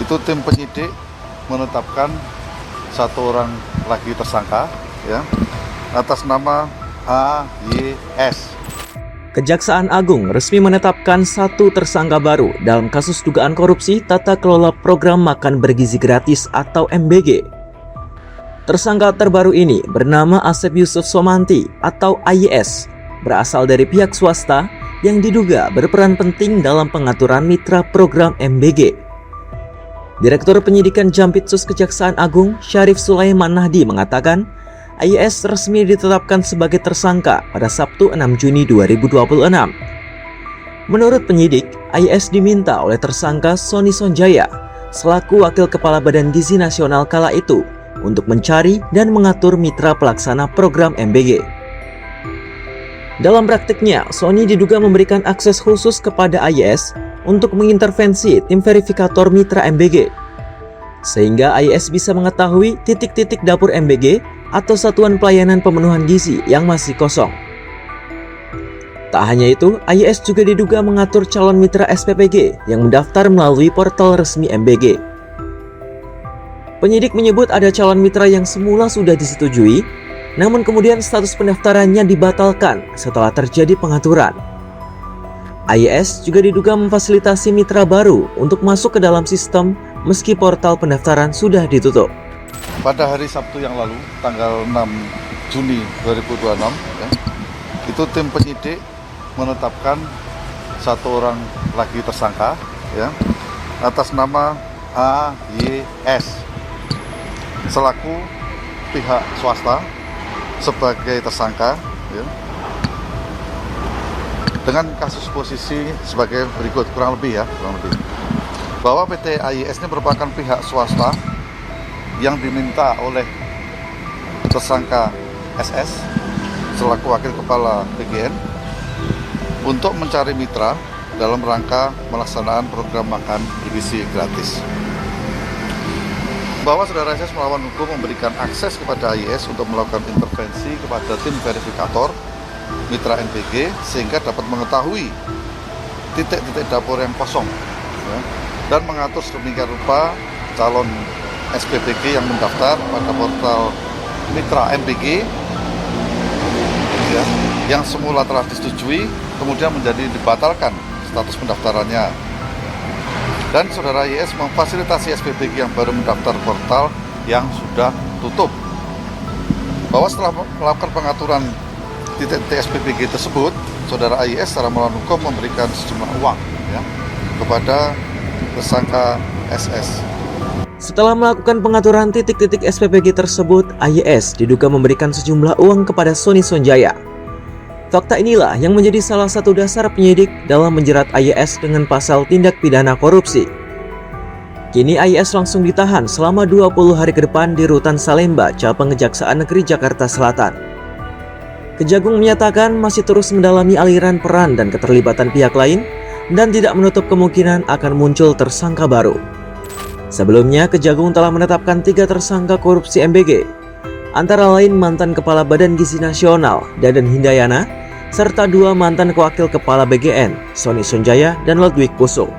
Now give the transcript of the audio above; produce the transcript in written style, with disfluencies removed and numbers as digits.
itu tim penyidik menetapkan satu orang lagi tersangka ya atas nama AYS. Kejaksaan Agung resmi menetapkan satu tersangka baru dalam kasus dugaan korupsi tata kelola program makan bergizi gratis atau MBG. Tersangka terbaru ini bernama Asep Yusuf Somanti atau AYS, berasal dari pihak swasta yang diduga berperan penting dalam pengaturan mitra program MBG. Direktur Penyidikan Jampitsus Kejaksaan Agung Syarif Sulaiman Nahdi mengatakan, AYS resmi ditetapkan sebagai tersangka pada Sabtu 6 Juni 2026. Menurut penyidik, AYS diminta oleh tersangka Sony Sonjaya selaku Wakil Kepala Badan Gizi Nasional kala itu untuk mencari dan mengatur mitra pelaksana program MBG. Dalam praktiknya, Sony diduga memberikan akses khusus kepada AYS untuk mengintervensi tim verifikator mitra MBG, sehingga AYS bisa mengetahui titik-titik dapur MBG atau satuan pelayanan pemenuhan gizi yang masih kosong. Tak hanya itu, AYS juga diduga mengatur calon mitra SPPG yang mendaftar melalui portal resmi MBG. Penyidik menyebut ada calon mitra yang semula sudah disetujui, namun kemudian status pendaftarannya dibatalkan setelah terjadi pengaturan. AYS juga diduga memfasilitasi mitra baru untuk masuk ke dalam sistem meski portal pendaftaran sudah ditutup. Pada hari Sabtu yang lalu, tanggal 6 Juni 2026, ya, itu tim penyidik menetapkan satu orang lagi tersangka ya, atas nama AYS selaku pihak swasta sebagai tersangka ya, dengan kasus posisi sebagai berikut kurang lebih bahwa PT AYS ini merupakan pihak swasta yang diminta oleh tersangka SS selaku Wakil Kepala BGN untuk mencari mitra dalam rangka melaksanaan program makan bergizi gratis. Bahwa saudara SS melawan hukum memberikan akses kepada AYS untuk melakukan intervensi kepada tim verifikator mitra MBG sehingga dapat mengetahui titik-titik dapur yang kosong ya, dan mengatur sedemikian rupa calon SPPG yang mendaftar pada portal mitra MBG ya, yang semula telah disetujui kemudian menjadi dibatalkan status pendaftarannya, dan saudara YS memfasilitasi SPPG yang baru mendaftar portal yang sudah tutup. Bahwa setelah melakukan pengaturan titik-titik SPPG tersebut, saudara AYS secara melawan hukum memberikan sejumlah uang ya, kepada tersangka SS. Setelah melakukan pengaturan titik-titik SPPG tersebut, AYS diduga memberikan sejumlah uang kepada Sony Sonjaya. Fakta inilah yang menjadi salah satu dasar penyidik dalam menjerat AYS dengan pasal tindak pidana korupsi. Kini AYS langsung ditahan selama 20 hari ke depan di Rutan Salemba, Cabang Kejaksaan Negeri Jakarta Selatan. Kejagung menyatakan masih terus mendalami aliran peran dan keterlibatan pihak lain dan tidak menutup kemungkinan akan muncul tersangka baru. Sebelumnya, Kejagung telah menetapkan 3 tersangka korupsi MBG, antara lain mantan Kepala Badan Gizi Nasional, Dadan Hindayana, serta 2 mantan Wakil Kepala BGN, Sony Sonjaya dan Ludwig Pusung.